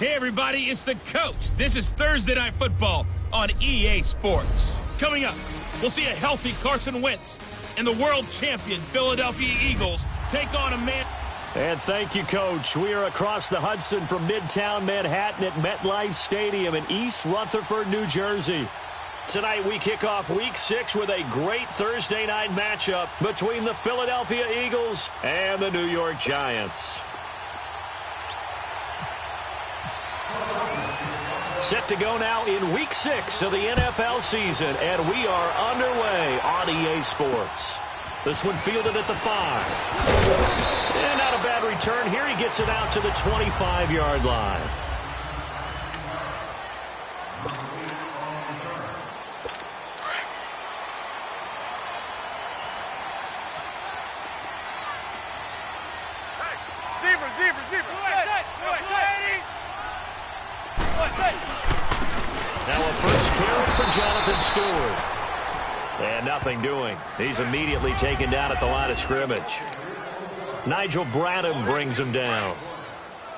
Hey everybody, it's the coach. This is Thursday Night Football on EA Sports. Coming up, we'll see a healthy Carson Wentz and the world champion Philadelphia Eagles take on a man. And thank you, Coach. We are across the Hudson from Midtown Manhattan at MetLife Stadium in East Rutherford, New Jersey. Tonight we kick off Week 6 with a great Thursday night matchup between the Philadelphia Eagles and the New York Giants. Set to go now in Week 6 of the NFL season, and we are underway on EA Sports. This one fielded at the 5. And not a bad return here. He gets it out to the 25-yard line. Now a first carry for Jonathan Stewart. And nothing doing. He's immediately taken down at the line of scrimmage. Nigel Bradham brings him down.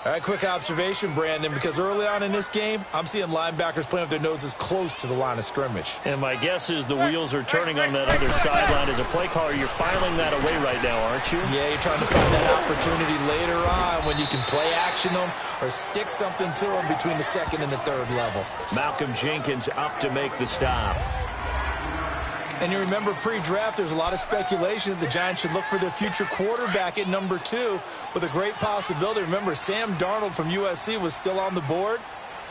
All right, quick observation, Brandon, because early on in this game, I'm seeing linebackers playing with their noses close to the line of scrimmage. And my guess is the wheels are turning on that other sideline. As a play caller, you're filing that away right now, aren't you? Yeah, you're trying to find that opportunity later on when you can play action them or stick something to them between the second and the third level. Malcolm Jenkins up to make the stop. And you remember pre-draft, there's a lot of speculation that the Giants should look for their future quarterback at number 2 with a great possibility. Remember, Sam Darnold from USC was still on the board,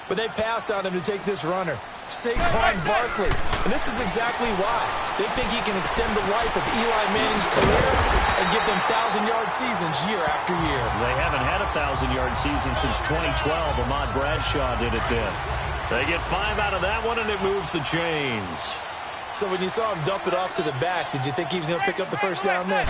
but they passed on him to take this runner, Saquon Barkley. And this is exactly why. They think he can extend the life of Eli Manning's career and give them 1,000-yard seasons year after year. They haven't had a 1,000-yard season since 2012. Ahmad Bradshaw did it then. They get 5 out of that one, and it moves the chains. So when you saw him dump it off to the back, did you think he was going to pick up the first down there?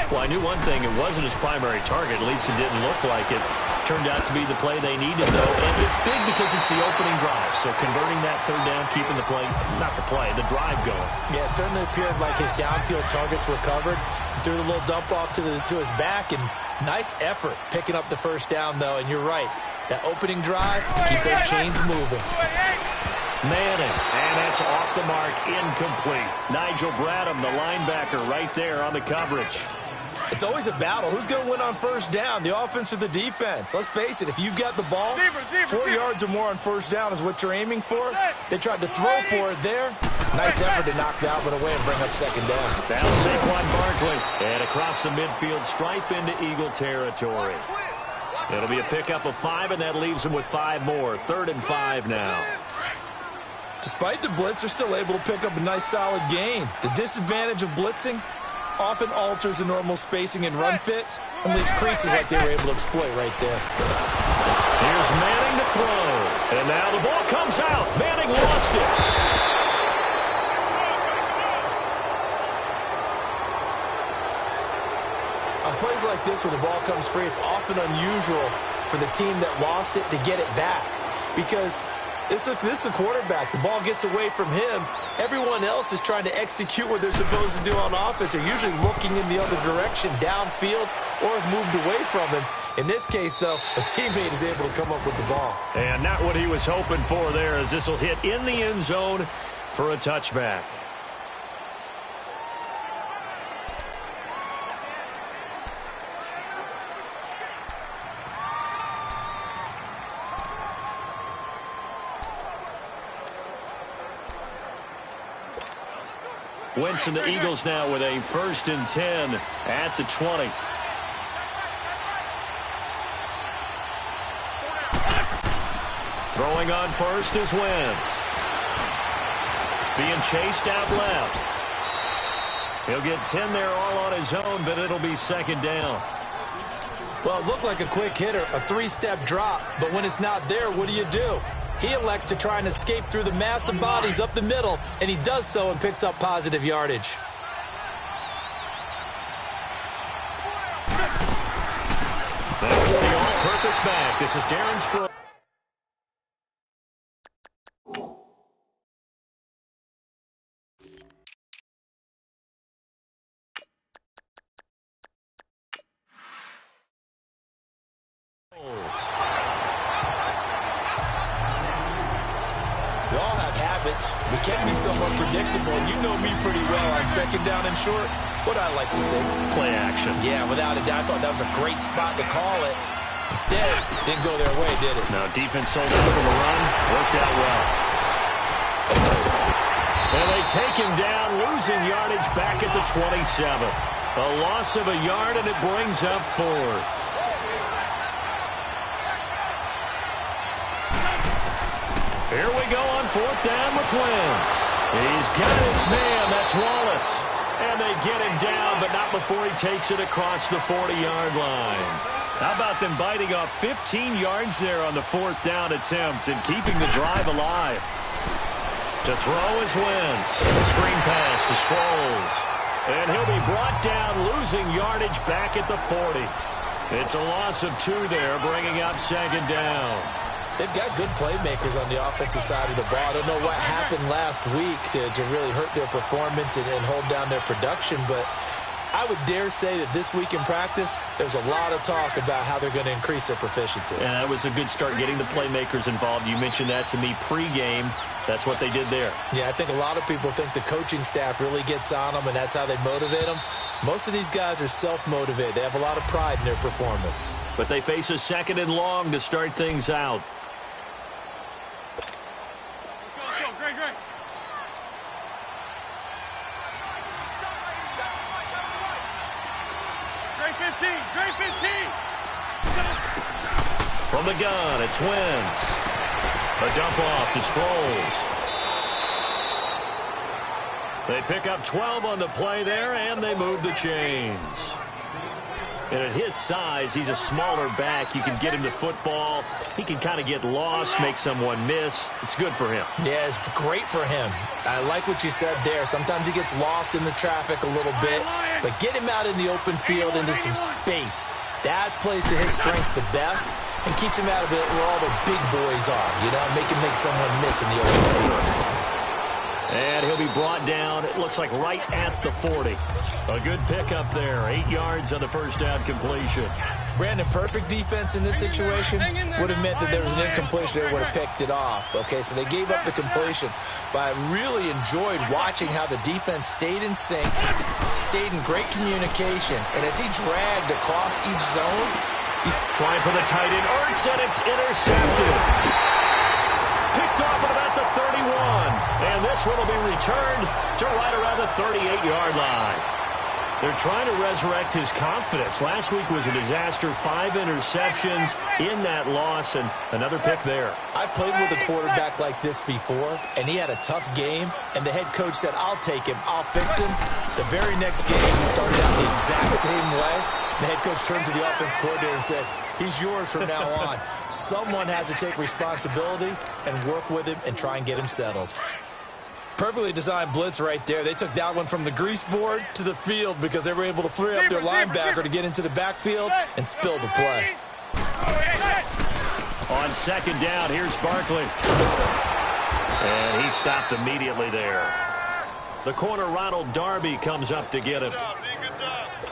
Well, I knew one thing. It wasn't his primary target. At least it didn't look like it. Turned out to be the play they needed, though. And it's big because it's the opening drive. So converting that third down, keeping the play, not the play, the drive going. Yeah, it certainly appeared like his downfield targets were covered. He threw the little dump off to his back, and nice effort picking up the first down, though. And you're right. That opening drive, keep those chains moving. Manning, and that's off the mark, incomplete. Nigel Bradham, the linebacker, right there on the coverage. It's always a battle. Who's going to win on first down, the offense or the defense? Let's face it, if you've got the ball, 4 yards or more on first down is what you're aiming for. They tried to throw for it there. Nice effort to knock that one away and bring up second down. Now Saquon Barkley, and across the midfield stripe into Eagle territory. It'll be a pickup of 5, and that leaves them with 5 more. 3rd and 5 now. Despite the blitz, they're still able to pick up a nice, solid gain. The disadvantage of blitzing often alters the normal spacing and run fits and leaves creases like they were able to exploit right there. Here's Manning to throw. And now the ball comes out. Manning lost it. On plays like this, when the ball comes free, it's often unusual for the team that lost it to get it back because this is the quarterback. The ball gets away from him. Everyone else is trying to execute what they're supposed to do on offense. They're usually looking in the other direction, downfield, or have moved away from him. In this case, though, a teammate is able to come up with the ball. And not what he was hoping for there, as this will hit in the end zone for a touchback. Wentz and the Eagles now with a 1st and 10 at the 20. Throwing on first is Wentz. Being chased out left. He'll get 10 there all on his own, but it'll be 2nd down. Well, it looked like a quick hitter, a 3-step drop, but when it's not there, what do? He elects to try and escape through the mass of bodies up the middle, and he does so and picks up positive yardage. That's the all-purpose back. This is Darren Sproles. blitz. We can be somewhat predictable. You know me pretty well on second down and short. What I like to say? Play action. Yeah, without a doubt. I thought that was a great spot to call it. Instead, didn't go their way, did it? Now, defense sold out for the run. Worked out well. And they take him down, losing yardage back at the 27. A loss of a yard, and it brings up fourth. Here we go on fourth down with Wentz. He's got his man. That's Wallace. And they get him down, but not before he takes it across the 40-yard line. How about them biting off 15 yards there on the fourth down attempt and keeping the drive alive? To throw is Wentz. Screen pass to Sproles. And he'll be brought down, losing yardage back at the 40. It's a loss of 2 there, bringing up second down. They've got good playmakers on the offensive side of the ball. I don't know what happened last week to really hurt their performance and hold down their production, but I would dare say that this week in practice, there's a lot of talk about how they're going to increase their proficiency. And that was a good start, getting the playmakers involved. You mentioned that to me pregame. That's what they did there. Yeah, I think a lot of people think the coaching staff really gets on them, and that's how they motivate them. Most of these guys are self-motivated. They have a lot of pride in their performance. But they face a second and long to start things out. From the gun, it's Wentz. A dump off to Sproles. They pick up 12 on the play there, and they move the chains. And at his size, he's a smaller back. You can get him the football. He can kind of get lost, make someone miss. It's good for him. Yeah, it's great for him. I like what you said there. Sometimes he gets lost in the traffic a little bit, but get him out in the open field into some space. That plays to his strengths the best and keeps him out of it where all the big boys are, you know, make him make someone miss in the open field. And he'll be brought down, it looks like right at the 40. A good pickup there, 8 yards on the first down completion. Brandon, perfect defense in this situation would have meant that there was an incompletion. They would have picked it off. Okay, so they gave up the completion. But I really enjoyed watching how the defense stayed in sync, stayed in great communication. And as he dragged across each zone, he's trying for the tight end. Ertz, and it's intercepted. Picked off at about the 31. And this one will be returned to right around the 38-yard line. They're trying to resurrect his confidence. Last week was a disaster. 5 interceptions in that loss, and another pick there. I played with a quarterback like this before, and he had a tough game, and the head coach said, I'll take him, I'll fix him. The very next game, he started out the exact same way. The head coach turned to the offense coordinator and said, he's yours from now on. Someone has to take responsibility and work with him and try and get him settled. Perfectly designed blitz right there. They took that one from the grease board to the field because they were able to free up their linebacker to get into the backfield and spill the play. On second down, here's Barkley. And he stopped immediately there. The corner, Ronald Darby, comes up to get him.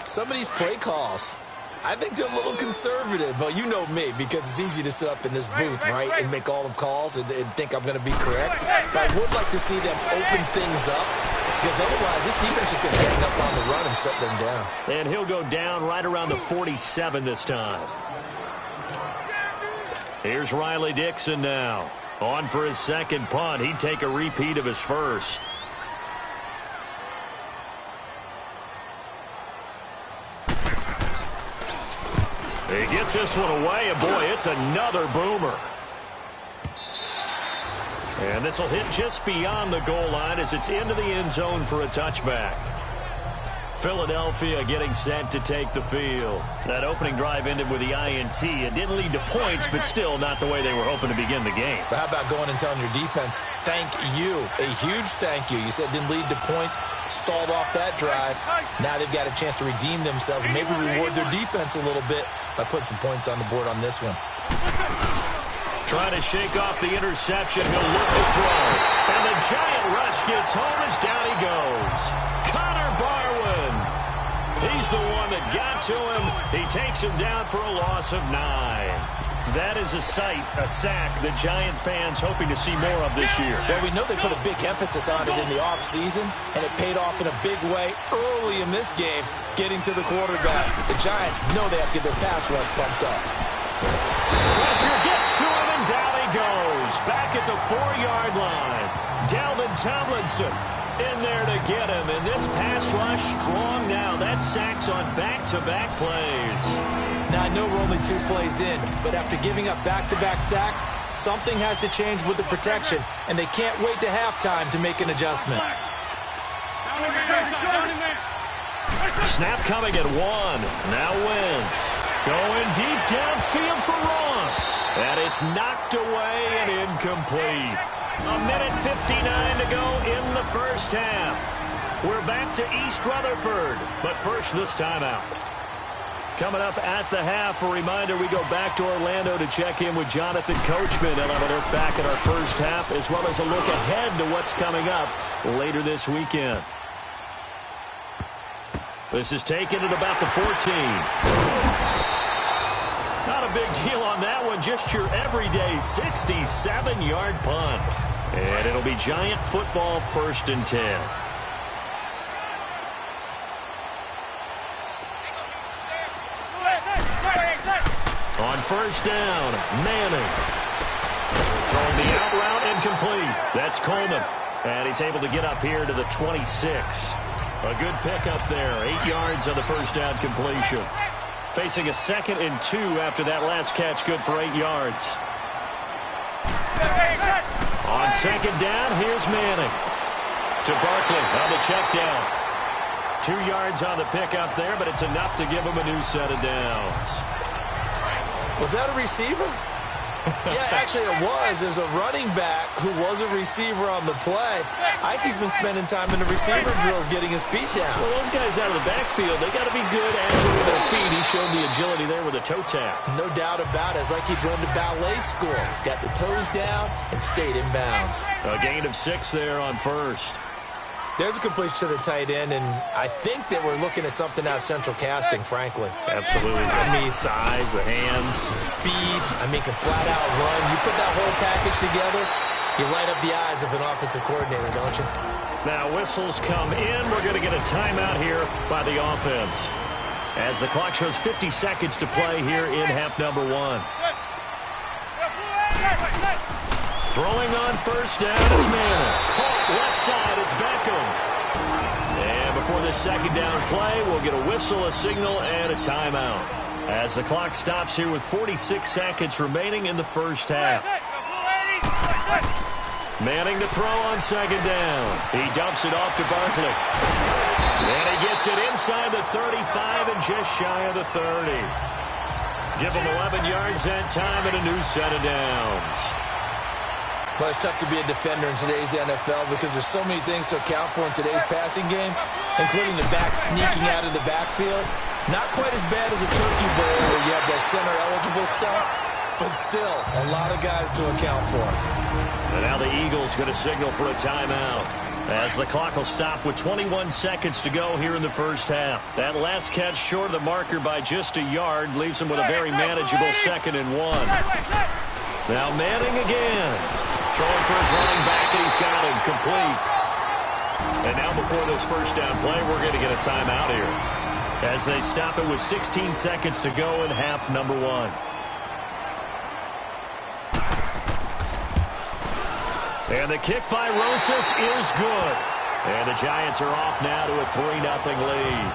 Some of these play calls, I think they're a little conservative, but you know me, because it's easy to sit up in this booth, right, and make all the calls and think I'm going to be correct. But I would like to see them open things up, because otherwise this defense is going to hang up on the run and shut them down. And he'll go down right around the 47 this time. Here's Riley Dixon now. On for his second punt. He'd take a repeat of his first. He gets this one away, and boy, it's another boomer. And this will hit just beyond the goal line as it's into the end zone for a touchback. Philadelphia getting set to take the field. That opening drive ended with the INT. It didn't lead to points, but still not the way they were hoping to begin the game. But how about going and telling your defense, thank you, a huge thank you. You said it didn't lead to points, stalled off that drive. Now they've got a chance to redeem themselves and maybe reward their defense a little bit by putting some points on the board on this one. Trying to shake off the interception. He'll look to throw. And the giant rush gets home as down he goes. Connor Barwin. He's the one that got to him. He takes him down for a loss of 9. That is a sight, a sack that Giant fans hoping to see more of this year. Well, we know they put a big emphasis on it in the offseason, and it paid off in a big way early in this game, getting to the quarterback. The Giants know they have to get their pass rush pumped up. Pressure gets to him, and down he goes. Back at the 4-yard line. Dalvin Tomlinson in there to get him, and this pass rush strong now. That sack's on back-to-back plays. Now, I know we're only 2 plays in, but after giving up back-to-back sacks, something has to change with the protection, and they can't wait to halftime to make an adjustment. Snap coming at 1. Now Wentz. Going deep downfield for Ross. And it's knocked away and incomplete. A minute 59 to go in the first half. We're back to East Rutherford, but first this timeout. Coming up at the half, a reminder, we go back to Orlando to check in with Jonathan Coachman. And have a look back at our first half, as well as a look ahead to what's coming up later this weekend. This is taken at about the 14. Not a big deal on that one, just your everyday 67-yard punt. And it'll be Giant football, 1st and 10. On first down, Manning. Throwing the out route incomplete. That's Coleman. And he's able to get up here to the 26. A good pickup there. 8 yards on the first down completion. Facing a 2nd and 2 after that last catch. Good for 8 yards. On 2nd down, here's Manning. To Barkley on the check down. 2 yards on the pickup there, but it's enough to give him a new set of downs. Was that a receiver? Yeah, actually it was. There's a running back who was a receiver on the play. Ike's been spending time in the receiver drills getting his feet down. Well, those guys out of the backfield, they got to be good, agile with their feet. He showed the agility there with a toe tap. No doubt about it. It's like he'd run to ballet school. Got the toes down and stayed in bounds. A gain of 6 there on first. There's a completion to the tight end, and I think that we're looking at something out of Central Casting, frankly. Absolutely. Size, the hands. Speed. I mean, can flat-out run. You put that whole package together, you light up the eyes of an offensive coordinator, don't you? Now whistles come in. We're going to get a timeout here by the offense, as the clock shows 50 seconds to play here in half number 1. Throwing on first down, it's Manning. Caught left side, it's Beckham. And before this 2nd down play, we'll get a whistle, a signal, and a timeout, as the clock stops here with 46 seconds remaining in the first half. Manning to throw on 2nd down. He dumps it off to Barkley. And he gets it inside the 35 and just shy of the 30. Give him 11 yards that time and a new set of downs. Well, it's tough to be a defender in today's NFL because there's so many things to account for in today's passing game, including the back sneaking out of the backfield. Not quite as bad as a turkey bowl where you have that center-eligible stuff, but still a lot of guys to account for. And now the Eagles going to signal for a timeout, as the clock will stop with 21 seconds to go here in the first half. That last catch short of the marker by just a yard leaves him with a very manageable 2nd and 1. Now Manning again. Throwing for his running back, and he's got him complete. And now before this first down play, we're going to get a timeout here, as they stop it with 16 seconds to go in half number 1. And the kick by Rosas is good. And the Giants are off now to a 3-0 lead.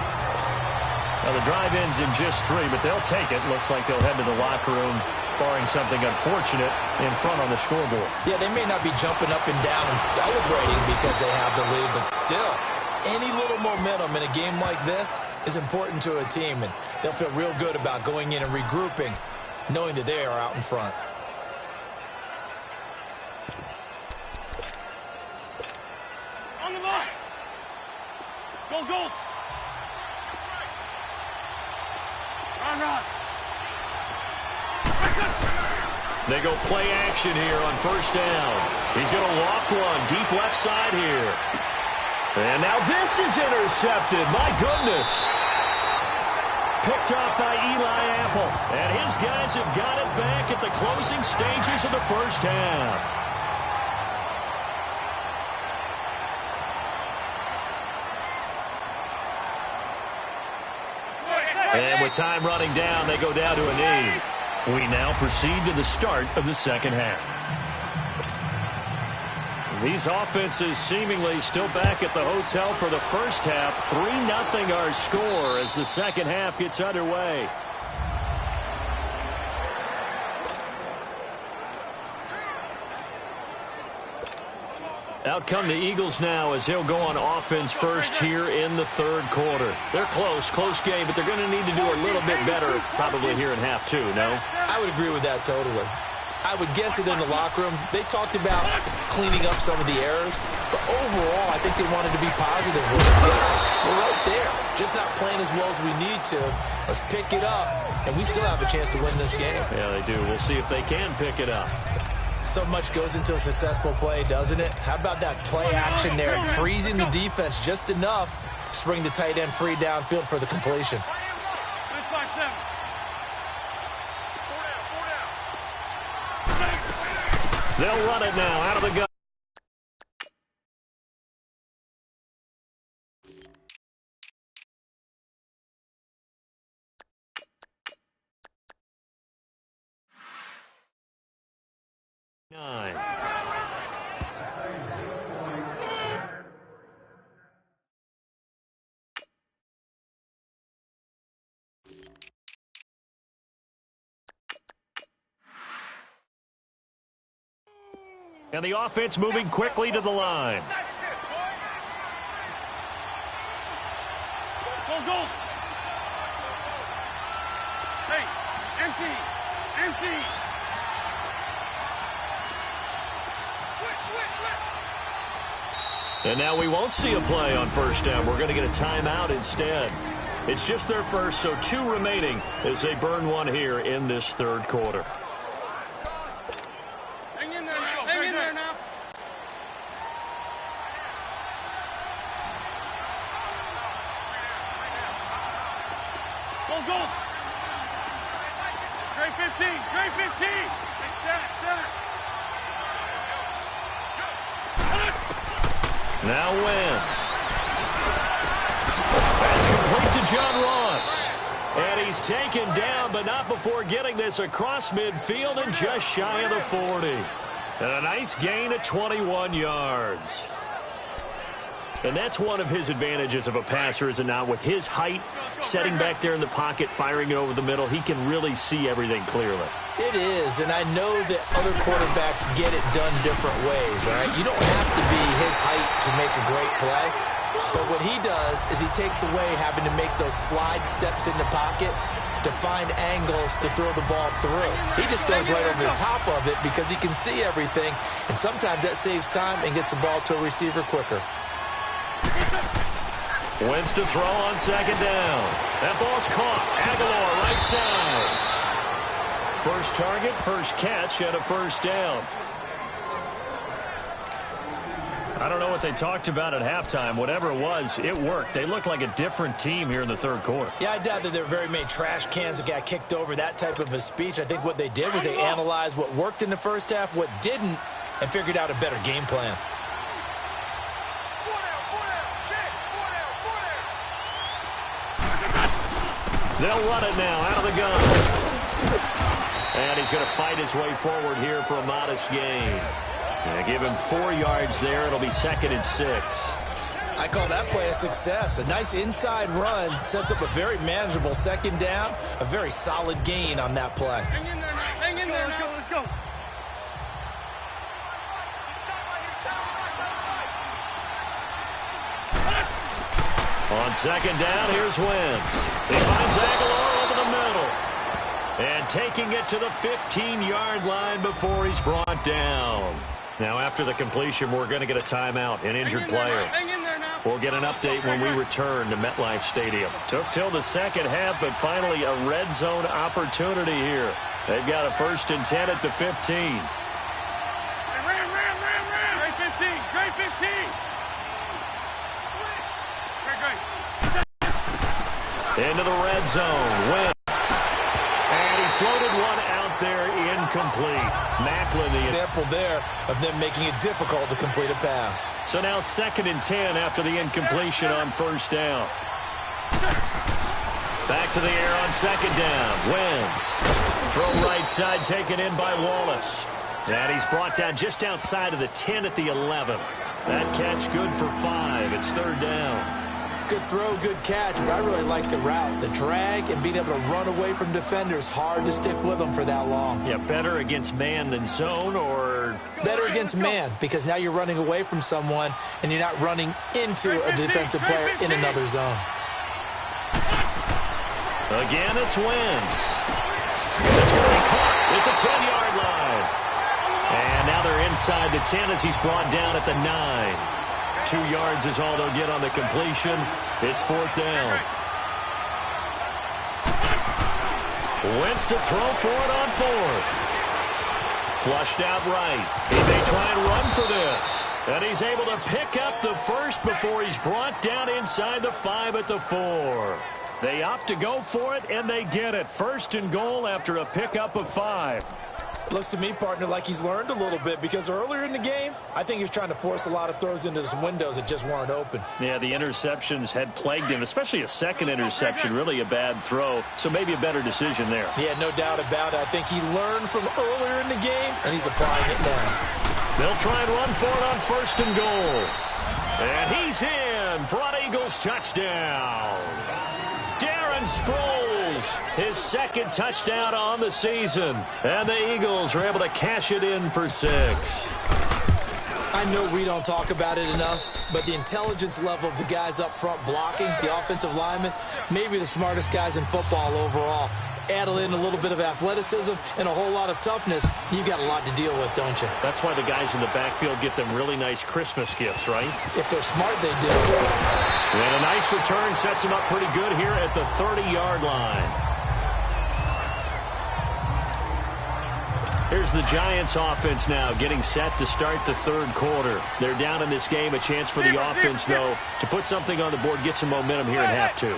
Now the drive ends in just 3, but they'll take it. Looks like they'll head to the locker room, barring something unfortunate, in front on the scoreboard. Yeah, they may not be jumping up and down and celebrating because they have the lead, but still, any little momentum in a game like this is important to a team, and they'll feel real good about going in and regrouping, knowing that they are out in front. On the line. Go, go. Run. They go play action here on first down. He's going to loft one deep left side here. And now this is intercepted. My goodness. picked off by Eli Apple. And his guys have got it back at the closing stages of the first half. And with time running down, they go down to a knee. We now proceed to the start of the second half. These offenses seemingly still back at the hotel for the first half. 3-0 our score as the second half gets underway. Out come the Eagles now as they'll go on offense first here in the third quarter. They're close game, but they're going to need to do a little bit better probably here in half two, no? I would agree with that totally. I would guess it in the locker room. They talked about cleaning up some of the errors, but overall, I think they wanted to be positive with it. Guys, we're right there. Just not playing as well as we need to. Let's pick it up, and we still have a chance to win this game. Yeah, they do. We'll see if they can pick it up. So much goes into a successful play, doesn't it? How about that play action there, freezing the defense just enough to bring the tight end free downfield for the completion. They'll run it now out of the gun. And the offense moving quickly to the line. Go. Hey, empty. And now we won't see a play on first down. We're going to get a timeout instead. It's just their first, so 2 remaining as they burn one here in this third quarter. Hang in there now. Go. Great 15. Now Wentz. That's complete to John Ross. And he's taken down, but not before getting this across midfield and just shy of the 40. And a nice gain of 21 yards. And that's one of his advantages of a passer, is it not? With his height, setting back there in the pocket, firing it over the middle, he can really see everything clearly. It is, and I know that other quarterbacks get it done different ways, all right? You don't have to be his height to make a great play, but what he does is he takes away having to make those slide steps in the pocket to find angles to throw the ball through. He just throws right over the top of it because he can see everything, and sometimes that saves time and gets the ball to a receiver quicker. Wentz to throw on second down. That ball's caught. Aguilar right side. First target, first catch, and a first down. I don't know what they talked about at halftime. Whatever it was, it worked. They looked like a different team here in the third quarter. Yeah, I doubt that there were very many trash cans that got kicked over, that type of a speech. I think what they did was they analyzed what worked in the first half, what didn't, and figured out a better game plan. They'll run it now out of the gun. And he's going to fight his way forward here for a modest gain. Give him 4 yards there. It'll be 2nd and 6. I call that play a success. A nice inside run sets up a very manageable second down. A very solid gain on that play. Hang in there. Let's go. On second down, here's Wentz. He finds Aguilar over the middle. And taking it to the 15-yard line before he's brought down. Now, after the completion, we're going to get a timeout, an injured player. We'll get an update when we return to MetLife Stadium. Took till the second half, but finally a red zone opportunity here. They've got a 1st and 10 at the 15. Ram. Great 15. Into the red zone. Wentz. And he floated one out there, incomplete. Macklin, the example there of them making it difficult to complete a pass. So now 2nd and 10 after the incompletion on first down. Back to the air on 2nd down. Wentz. Throw right side taken in by Wallace. And he's brought down just outside of the 10 at the 11. That catch good for 5. It's 3rd down. Good throw, good catch, but I really like the route. The drag and being able to run away from defenders, hard to stick with them for that long. Yeah, better against man than zone, or? Better against man, because now you're running away from someone and you're not running into a defensive player in another zone. Again, it's Wentz. It's going to be caught at the 10-yard line. And now they're inside the 10 as he's brought down at the 9. 2 yards is all they'll get on the completion. It's 4th down. Wentz to throw for it on 4th. Flushed out right. He may try and run for this. And he's able to pick up the first before he's brought down inside the 5 at the 4. They opt to go for it, and they get it. 1st and goal after a pickup of 5. It looks to me, partner, like he's learned a little bit, because earlier in the game, I think he was trying to force a lot of throws into some windows that just weren't open. Yeah, the interceptions had plagued him, especially a second interception, really a bad throw, so maybe a better decision there. Yeah, no doubt about it. I think he learned from earlier in the game, and he's applying it now. They'll try and run for it on 1st and goal. And he's in for an Eagles touchdown. Darren Sproles, his 2nd touchdown on the season. And the Eagles are able to cash it in for 6. I know we don't talk about it enough, but the intelligence level of the guys up front blocking, the offensive linemen, maybe the smartest guys in football overall. Add in a little bit of athleticism and a whole lot of toughness, you've got a lot to deal with, don't you? That's why the guys in the backfield get them really nice Christmas gifts, right? If they're smart, they do. And a nice return sets him up pretty good here at the 30-yard line. Here's the Giants offense now getting set to start the 3rd quarter. They're down in this game. A chance for the offense, though, to put something on the board, get some momentum here in half 2.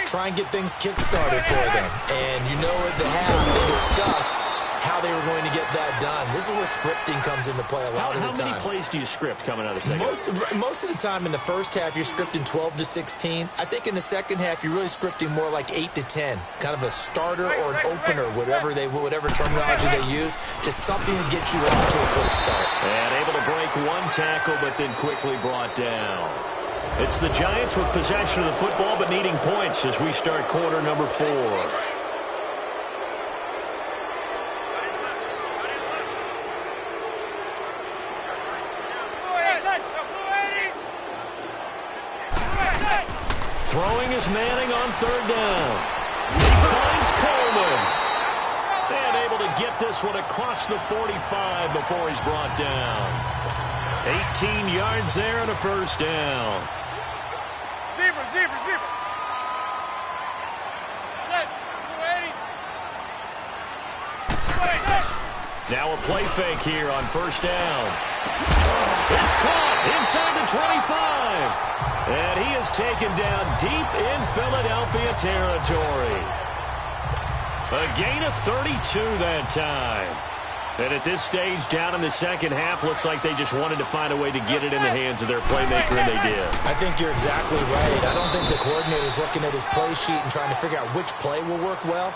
Try and get things kick-started for them. And you know at the half, they discussed how they were going to get that done. This is where scripting comes into play a lot of the time. How many plays do you script coming out of the second? Most of the time in the first half, you're scripting 12 to 16. I think in the second half, you're really scripting more like 8 to 10. Kind of a starter or an opener, whatever terminology they use. Just something to get you off to a quick start. And able to break one tackle, but then quickly brought down. It's the Giants with possession of the football, but needing points as we start quarter number 4. Throwing is Manning on 3rd down. He finds Coleman. And able to get this one across the 45 before he's brought down. 18 yards there and a 1st down. Zebra. Now a play fake here on 1st down. It's caught inside the 25. And he is taken down deep in Philadelphia territory. A gain of 32 that time. And at this stage, down in the second half, looks like they just wanted to find a way to get it in the hands of their playmaker, and they did. I think you're exactly right. I don't think the coordinator's looking at his play sheet and trying to figure out which play will work well.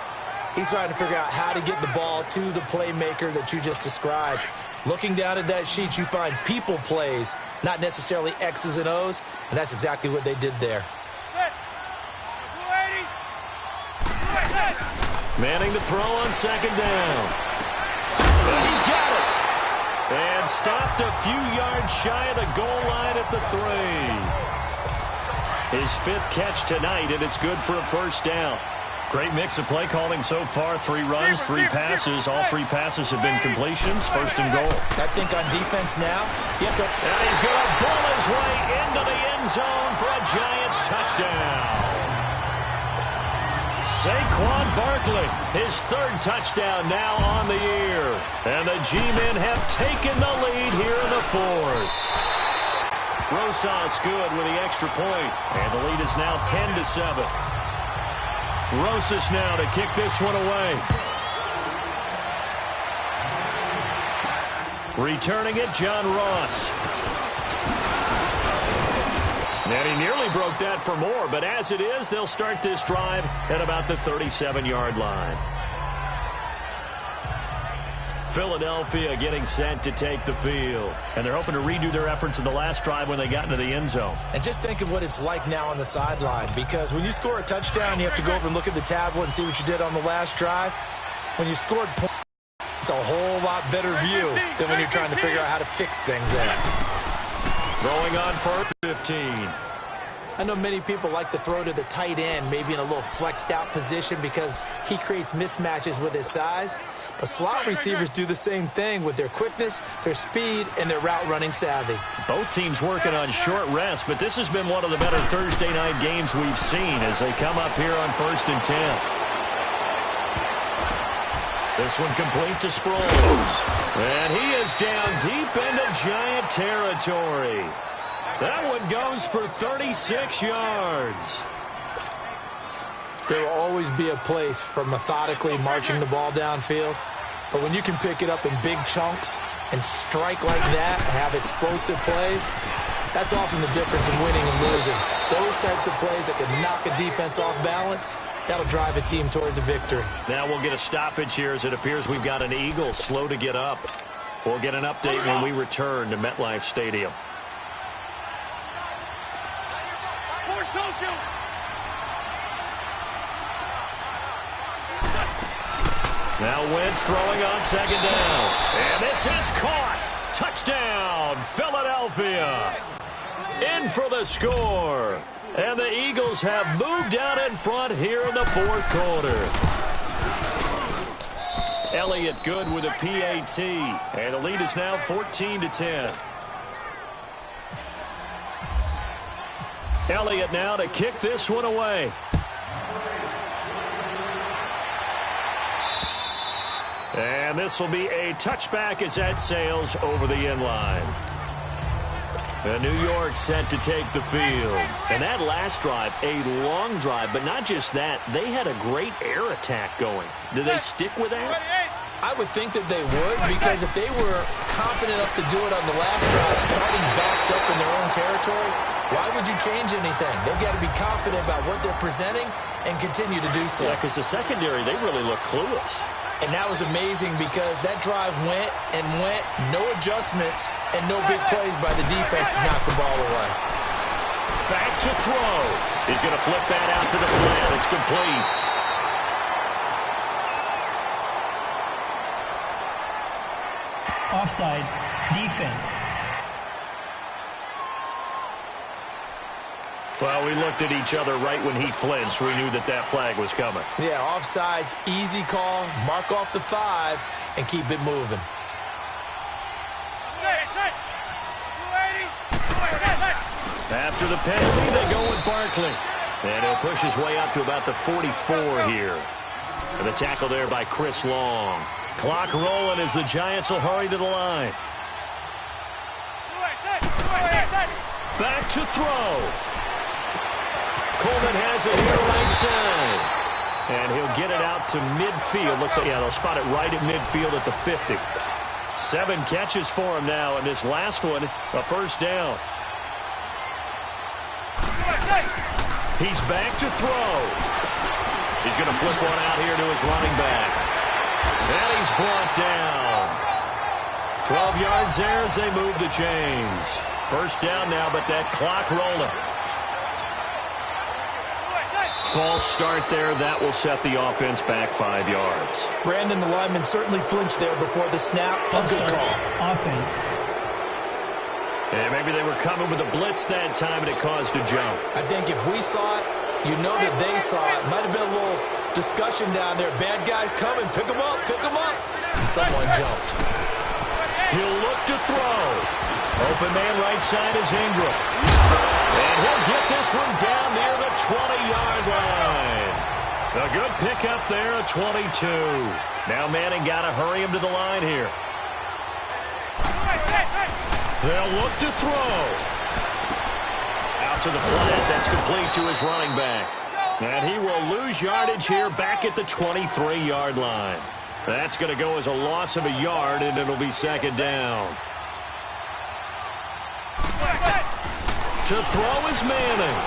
He's trying to figure out how to get the ball to the playmaker that you just described. Looking down at that sheet, you find people plays, not necessarily X's and O's, and that's exactly what they did there. Manning the throw on 2nd down. And he's got it. And stopped a few yards shy of the goal line at the 3. His 5th catch tonight, and it's good for a 1st down. Great mix of play calling so far. 3 runs, 3 passes. All 3 passes have been completions. 1st and goal. I think on defense now, you have to... And he's going to bull his way into the end zone for a Giants touchdown. Saquon Barkley, his 3rd touchdown now on the year. And the G-men have taken the lead here in the 4th. Rosas good with the extra point. And the lead is now 10-7. Rosas now to kick this one away. Returning it, John Ross. And he nearly broke that for more, but as it is, they'll start this drive at about the 37-yard line. Philadelphia getting set to take the field. And they're hoping to redo their efforts in the last drive when they got into the end zone. And just think of what it's like now on the sideline, because when you score a touchdown, you have to go over and look at the tablet and see what you did on the last drive. When you scored points, it's a whole lot better view than when you're trying to figure out how to fix things there. Throwing on for 15. I know many people like to throw to the tight end, maybe in a little flexed out position because he creates mismatches with his size. But slot receivers do the same thing with their quickness, their speed, and their route running savvy. Both teams working on short rest, but this has been one of the better Thursday night games we've seen as they come up here on 1st and 10. This one complete to Sproles. And he is down deep into Giant territory. That one goes for 36 yards. There will always be a place for methodically marching the ball downfield. But when you can pick it up in big chunks and strike like that, have explosive plays, that's often the difference in winning and losing. Those types of plays that can knock a defense off balance, that'll drive a team towards a victory. Now we'll get a stoppage here as it appears we've got an Eagle slow to get up. We'll get an update when we return to MetLife Stadium. Now Wentz throwing on 2nd down. And this is caught. Touchdown, Philadelphia. In for the score. And the Eagles have moved out in front here in the 4th quarter. Elliott good with a PAT. And the lead is now 14-10. Elliott now to kick this one away. And this will be a touchback as that sails over the end line. And New York set to take the field. And that last drive, a long drive, but not just that. They had a great air attack going. Do they stick with that? I would think that they would, because if they were confident enough to do it on the last drive, starting backed up in their own territory, why would you change anything? They've got to be confident about what they're presenting and continue to do so. Yeah, because the secondary, they really look clueless. And that was amazing because that drive went and went, no adjustments, and no big plays by the defense to knock the ball away. Back to throw. He's going to flip that out to the flat. It's complete. Offside, defense. Well, we looked at each other right when he flinched. We knew that that flag was coming. Yeah, offsides, easy call. Mark off the 5 and keep it moving. After the penalty, they go with Barkley. And he'll push his way up to about the 44 here. And the tackle there by Chris Long. Clock rolling as the Giants will hurry to the line. Back to throw. Coleman has it here right side. And he'll get it out to midfield. Looks like, yeah, they'll spot it right at midfield at the 50. 7 catches for him now, and this last one, a first down. He's back to throw. He's going to flip one out here to his running back. And he's brought down. 12 yards there as they move the chains. First down now, but that clock rolling. False start there. That will set the offense back 5 yards. Brandon, the lineman certainly flinched there before the snap. A good call. Offense. And maybe they were coming with a blitz that time, and it caused a jump. I think if we saw it, you know that they saw it. Might have been a little discussion down there. Bad guys coming. Pick them up. Pick them up. And someone jumped. He'll look to throw. Open man right side is Ingram. And he'll get this one down near the 20-yard line. A good pickup there at 22. Now Manning got to hurry him to the line here. They'll look to throw. Out to the flat. That's complete to his running back. And he will lose yardage here back at the 23-yard line. That's going to go as a loss of a yard, and it'll be second down. To throw is Manning.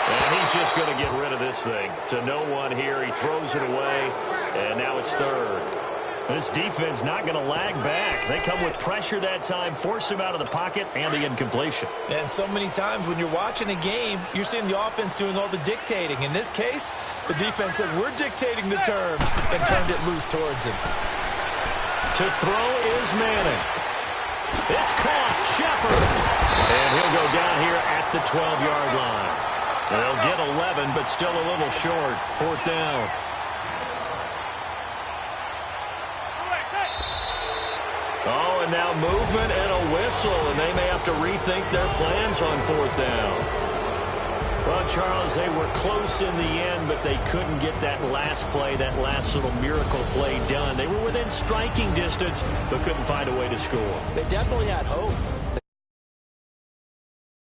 And he's just going to get rid of this thing. To no one here. He throws it away, and now it's third. This defense not going to lag back. They come with pressure that time, force him out of the pocket, and the incompletion. And so many times when you're watching a game, you're seeing the offense doing all the dictating. In this case, the defense said, we're dictating the terms, and turned it loose towards him. To throw is Manning. It's caught. Shepard. And he'll go down here at the 12-yard line. They'll get 11, but still a little short. Fourth down. Oh, and now movement and a whistle, and they may have to rethink their plans on fourth down. Well, Charles, they were close in the end, but they couldn't get that last play, that last little miracle play done. They were within striking distance, but couldn't find a way to score. They definitely had hope.